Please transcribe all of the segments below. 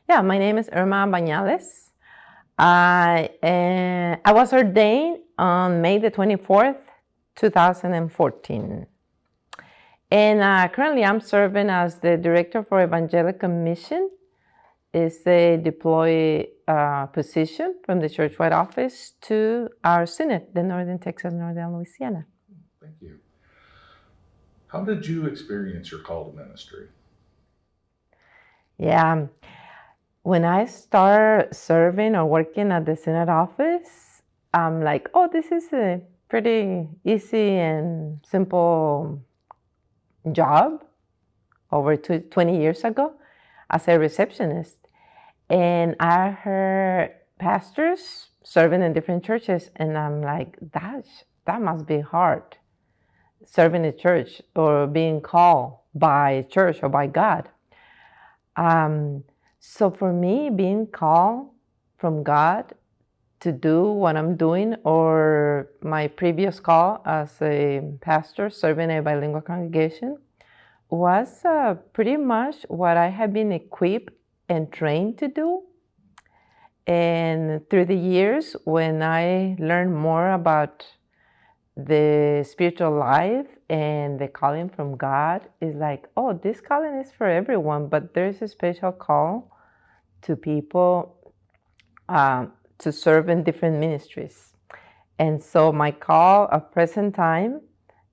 Yeah, my name is Irma Bañales. I was ordained on May the 24th, 2014. And currently I'm serving as the Director for Evangelical Mission. It's a deployed position from the churchwide office to our synod, the Northern Texas, Northern Louisiana. Thank you. How did you experience your call to ministry? Yeah, when I start serving or working at the synod office, I'm like, oh, this is a pretty easy and simple job over 20 years ago as a receptionist. And I heard pastors serving in different churches, and I'm like, that must be hard, serving a church or being called by church or by God. So for me, being called from God to do what I'm doing, or my previous call as a pastor serving a bilingual congregation, was pretty much what I have been equipped and trained to do. And through the years, when I learned more about the spiritual life and the calling from God, is like, oh, this calling is for everyone, but there's a special call to people to serve in different ministries. And so my call of present time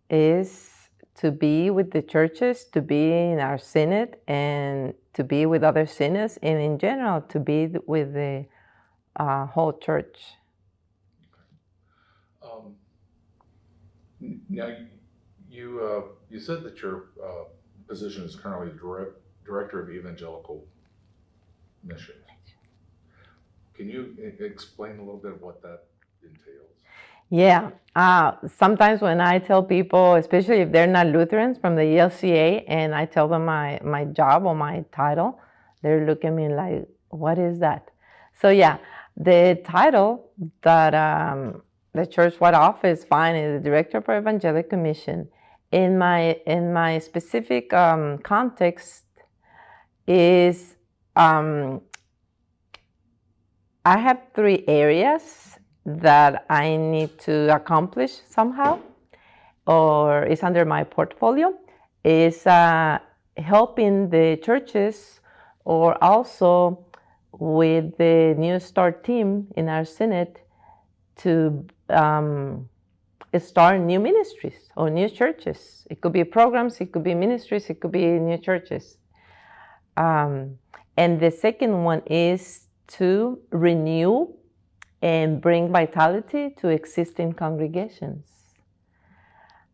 is to be with the churches, to be in our synod, and to be with other synods, and in general, to be with the whole church. Now, you said that your position is currently Director of Evangelical Mission. Can you explain a little bit what that entails? Yeah. Sometimes when I tell people, especially if they're not Lutherans from the ELCA, and I tell them my job or my title, they look at me like, what is that? So yeah, the title that the churchwide office finds is the Director for Evangelical Mission. In my specific context is I have 3 areas that I need to accomplish somehow, or is under my portfolio, is helping the churches, or also with the New Start team in our synod to start new ministries or new churches. It could be programs, it could be ministries, it could be new churches. And the second one is to renew and bring vitality to existing congregations.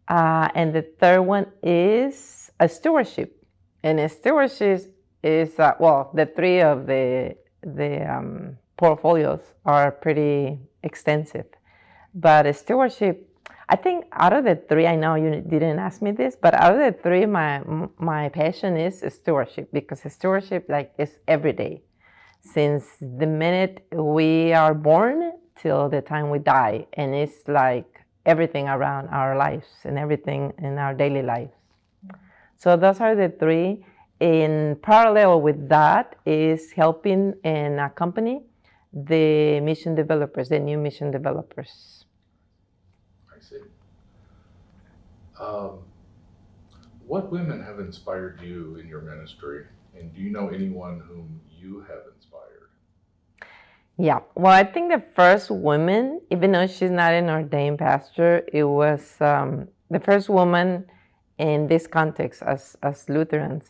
And the third one is a stewardship. And a stewardship is, the 3 of the portfolios are pretty extensive. But a stewardship, I think out of the 3, I know you didn't ask me this, but out of the 3, my passion is stewardship, because stewardship is every day. Since the minute we are born till the time we die, and it's like everything around our lives and everything in our daily life. So those are the 3. In parallel with that is helping and accompany the mission developers, the new mission developers. I see. What women have inspired you in your ministry, and do you know anyone whom you have inspired? Yeah, well, I think the first woman, even though she's not an ordained pastor, it was the first woman in this context as Lutherans,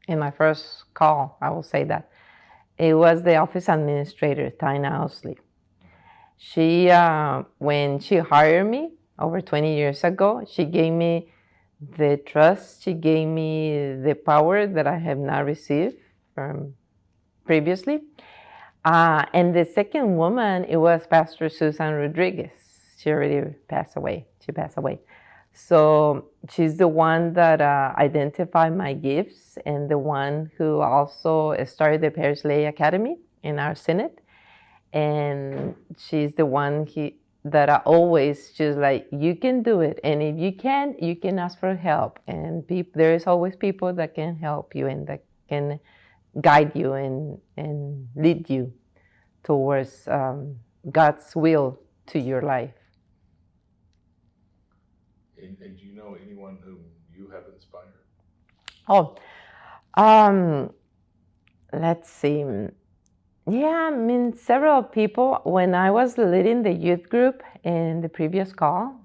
in my first call, I will say that. It was the office administrator, Tina Ousley. She, when she hired me over 20 years ago, she gave me the trust, she gave me the power that I have not received from previously. And the second woman, it was Pastor Susan Rodriguez. She already passed away. She passed away. So she's the one that identified my gifts, and the one who also started the Parish Lay Academy in our synod. And she's the one that I always just like, you can do it. And if you can ask for help. And there is always people that can help you and that can guide you and lead you towards God's will to your life. And do you know anyone whom you have inspired? Oh, let's see. Yeah, I mean, several people. When I was leading the youth group in the previous call,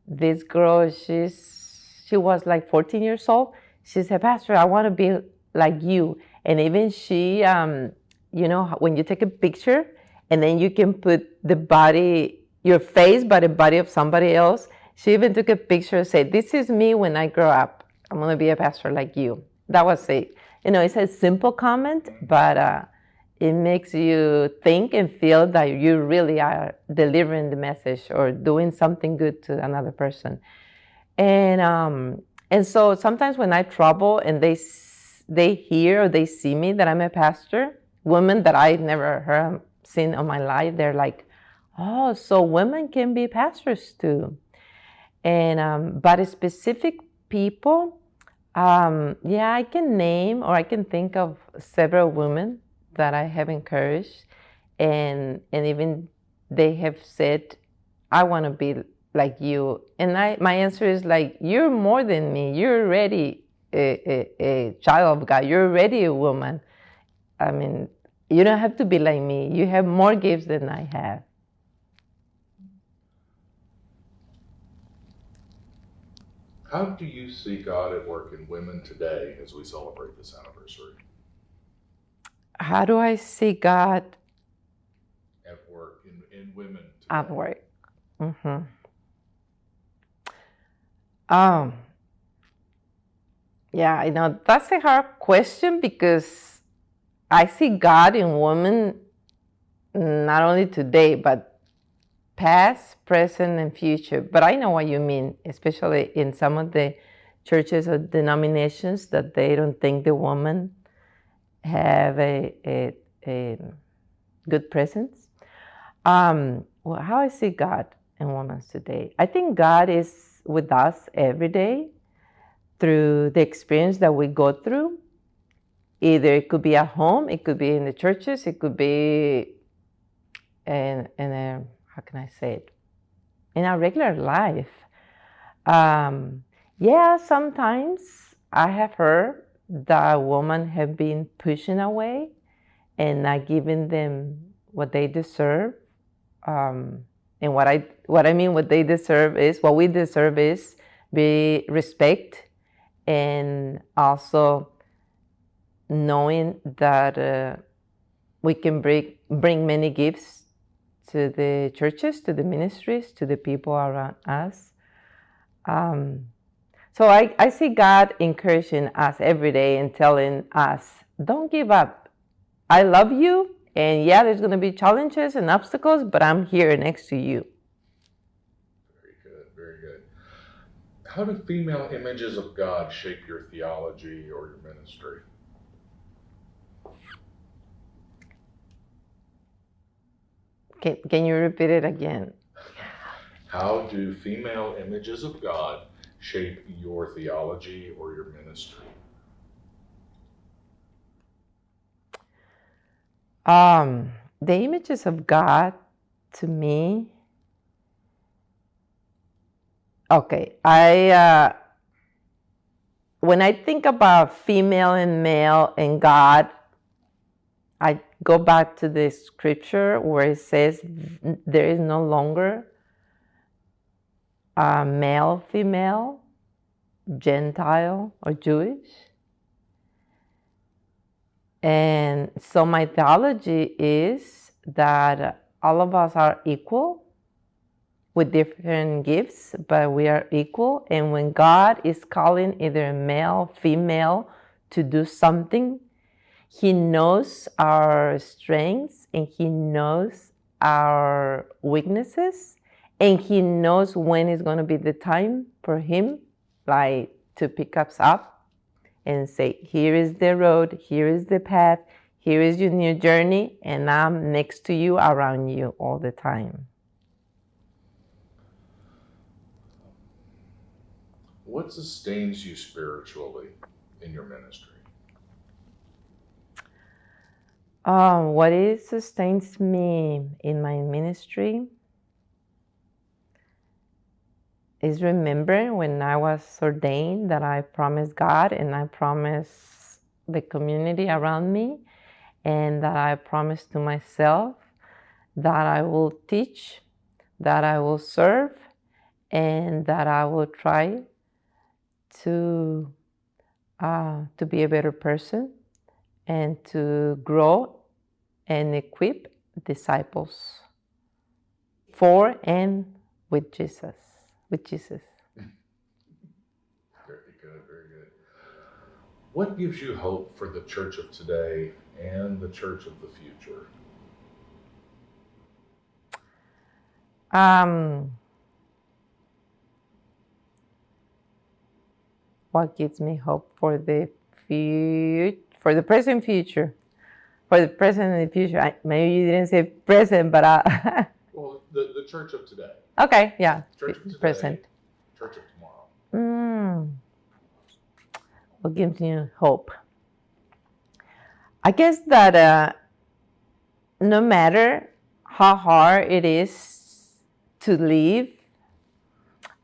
this girl, she was like 14 years old. She said, Pastor, I want to be like you. And even she, you know, when you take a picture and then you can put the body, your face, by the body of somebody else. She even took a picture and said, this is me when I grow up. I'm going to be a pastor like you. That was it. You know, it's a simple comment, but it makes you think and feel that you really are delivering the message or doing something good to another person. And so sometimes when I travel and they hear or they see me that I'm a pastor, women that I never seen in my life, they're like, oh, so women can be pastors too. And but specific people, yeah, I can name or I can think of several women that I have encouraged, and even they have said, I want to be like you. And my answer is like, you're more than me. You're already a child of God. You're already a woman. I mean, you don't have to be like me. You have more gifts than I have. How do you see God at work in women today as we celebrate this anniversary? How do I see God at work in women today? at work? Yeah, I know that's a hard question because I see God in women not only today, but past, present, and future. But I know what you mean, especially in some of the churches or denominations that they don't think the woman have a good presence. Well, how I see God in women today, I think God is with us every day through the experience that we go through. Either it could be at home, it could be in the churches, it could be in a, how can I say it, in our regular life. Yeah, sometimes I have heard that women have been pushing away and not giving them what they deserve. And what I mean what they deserve is, what we deserve is be respect, and also knowing that we can bring many gifts to the churches, to the ministries, to the people around us. So I see God encouraging us every day and telling us, don't give up. I love you, and yeah, there's going to be challenges and obstacles, but I'm here next to you. Very good, very good. How do female images of God shape your theology or your ministry? Can you repeat it again? How do female images of God shape your theology or your ministry? The images of God, to me, okay, when I think about female and male and God, I go back to the scripture where it says there is no longer male, female, Gentile, or Jewish. And so my theology is that all of us are equal with different gifts, but we are equal. And when God is calling either male, female to do something, He knows our strengths and He knows our weaknesses, and He knows when is going to be the time for Him, like, to pick us up and say, here is the road, here is the path, here is your new journey, and I'm next to you, around you all the time. What sustains you spiritually in your ministry? What it sustains me in my ministry is remember when I was ordained that I promised God and I promised the community around me and that I promised to myself that I will teach, that I will serve, and that I will try to be a better person and to grow and equip disciples for and with Jesus. With Jesus. Very good, very good. What gives you hope for the church of today and the church of the future? What gives me hope for the for the present future? For the present and the future. Maybe you didn't say present, but well, the church of today. Okay, yeah. Church of today, present. Church of tomorrow. What gives you hope? I guess that no matter how hard it is to live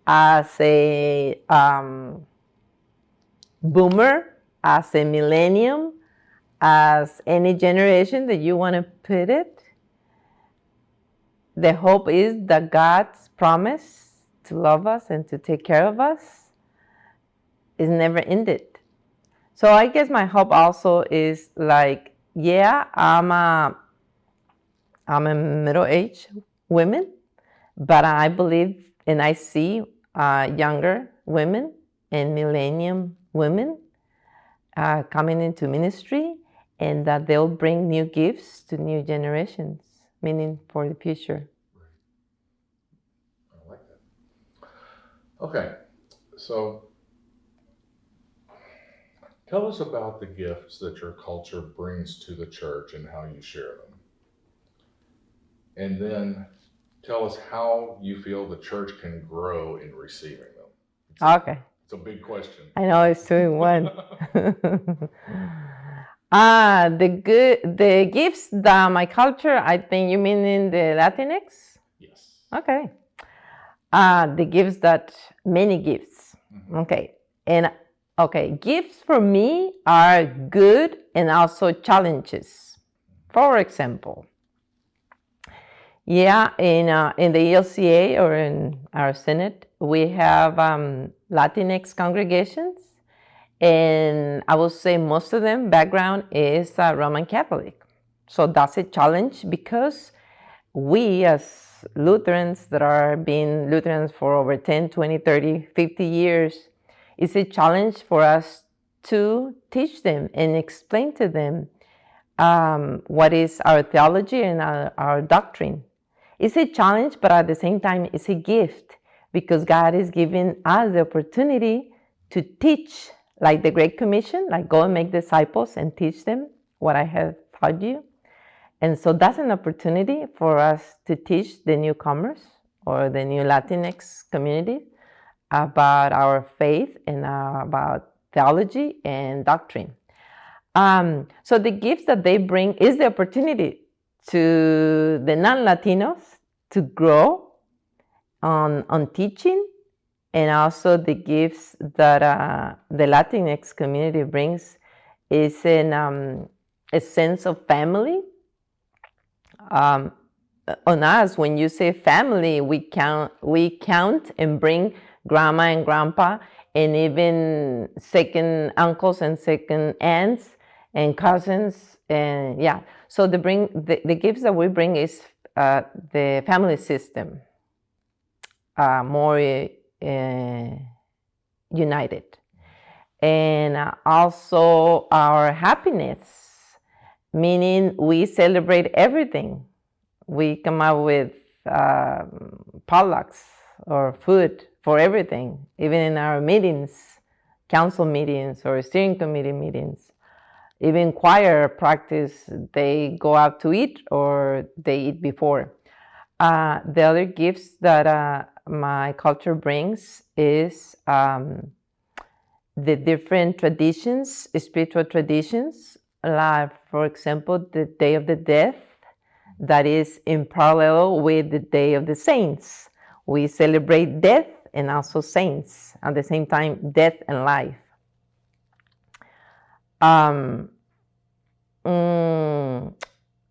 as a boomer, as a millennium, as any generation that you want to put it, the hope is that God's promise to love us and to take care of us is never ended. So I guess my hope also is like, yeah, I'm a middle-aged woman, but I believe and I see younger women and millennium women coming into ministry, and that they'll bring new gifts to new generations, meaning for the future. Right. I like that. Okay, so tell us about the gifts that your culture brings to the church and how you share them. And then tell us how you feel the church can grow in receiving them. Okay. It's a big question. I know, it's 2 in 1. The gifts that my culture, I think you mean in the Latinx? Yes. Okay. The gifts that, many gifts. Mm-hmm. Okay. And okay, gifts for me are good and also challenges. For example, yeah, in the ELCA or in our Senate, we have Latinx congregations, and I will say most of them background is Roman Catholic. So that's a challenge because we as Lutherans that are being Lutherans for over 10, 20, 30, 50 years, it's a challenge for us to teach them and explain to them what is our theology and our doctrine. It's a challenge, but at the same time, it's a gift because God is giving us the opportunity to teach, like the Great Commission, like go and make disciples and teach them what I have taught you. And so that's an opportunity for us to teach the newcomers or the new Latinx community about our faith and about theology and doctrine. So the gifts that they bring is the opportunity to the non-Latinos to grow on teaching, and also the gifts that the Latinx community brings is a sense of family. On us, when you say family, we count and bring grandma and grandpa and even second uncles and second aunts and cousins, and yeah. So the gifts that we bring is the family system, more united, and also our happiness, meaning we celebrate everything. We come up with potlucks or food for everything, even in our meetings, council meetings or steering committee meetings. Even choir practice, they go out to eat or they eat before. The other gifts that my culture brings is the different traditions, spiritual traditions like, for example, the Day of the Dead, that is in parallel with the Day of the Saints. We celebrate death and also saints at the same time, death and life.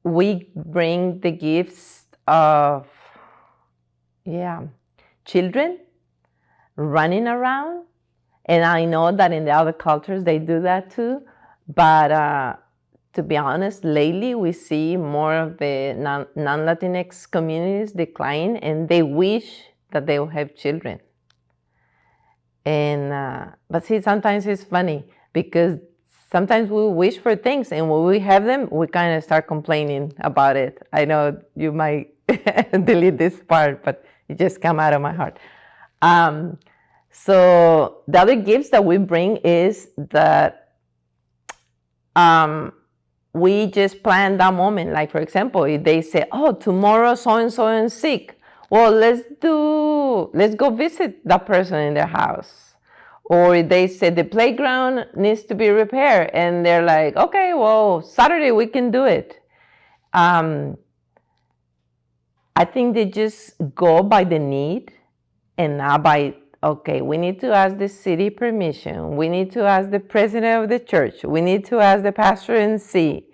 We bring the gifts of, children running around. And I know that in the other cultures they do that too. But to be honest, lately we see more of the non-Latinx communities decline, and they wish that they will have children. And but see, sometimes it's funny because sometimes we wish for things, and when we have them, we kind of start complaining about it. I know you might delete this part, but it just came out of my heart. So the other gifts that we bring is that we just plan that moment. Like, for example, if they say, oh, tomorrow so-and-so is sick. Well, let's go visit that person in their house. Or if they say the playground needs to be repaired, and they're like, okay, well, Saturday we can do it. I think they just go by the need and not by, okay, we need to ask the city permission. We need to ask the president of the church. We need to ask the pastor and see.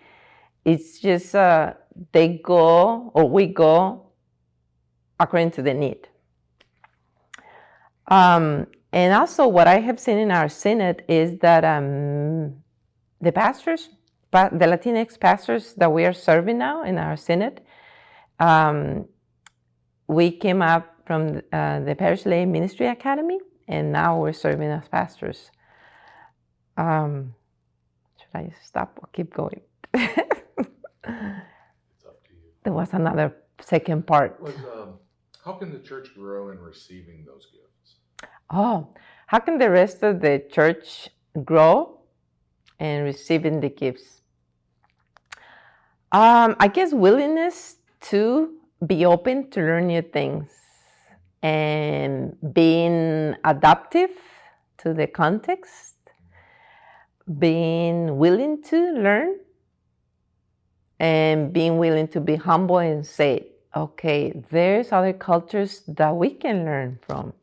It's just they go, or we go, according to the need. And also what I have seen in our synod is that the pastors, the Latinx pastors that we are serving now in our synod, we came up from the Parish Lay Ministry Academy, and now we're serving as pastors. Should I stop or keep going? It's up to you. There was another second part. How can the church grow in receiving those gifts? Oh, how can the rest of the church grow in receiving the gifts? I guess willingness to be open to learn new things and being adaptive to the context, being willing to learn, and being willing to be humble and say, okay, there's other cultures that we can learn from.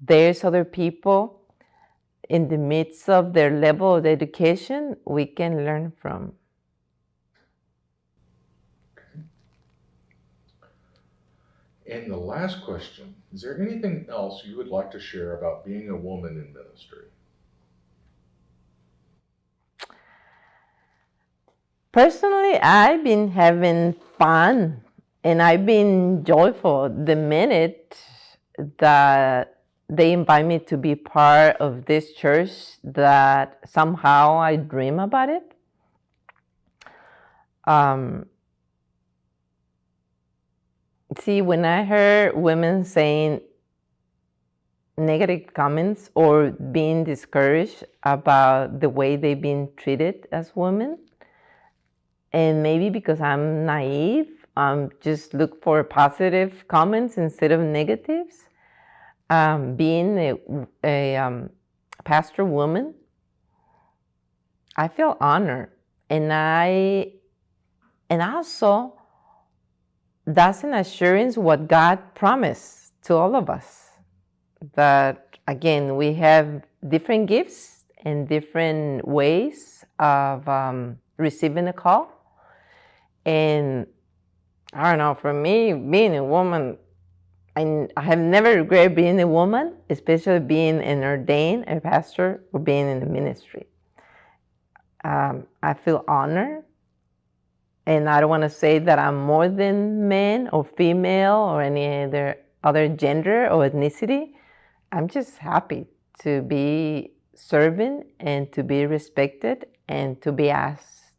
There's other people in the midst of their level of education we can learn from. And the last question, is there anything else you would like to share about being a woman in ministry? Personally, I've been having fun and I've been joyful the minute that they invite me to be part of this church that somehow I dream about it. See, when I heard women saying negative comments or being discouraged about the way they've been treated as women, and maybe because I'm naive, just look for positive comments instead of negatives. Being a pastor woman, I feel honored, and also that's an assurance what God promised to all of us, that again we have different gifts and different ways of receiving a call. And I don't know, for me, being a woman, I have never regretted being a woman, especially being an ordained, a pastor, or being in the ministry. I feel honored, and I don't want to say that I'm more than men or female or any other gender or ethnicity. I'm just happy to be serving and to be respected and to be asked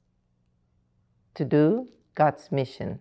to do God's mission.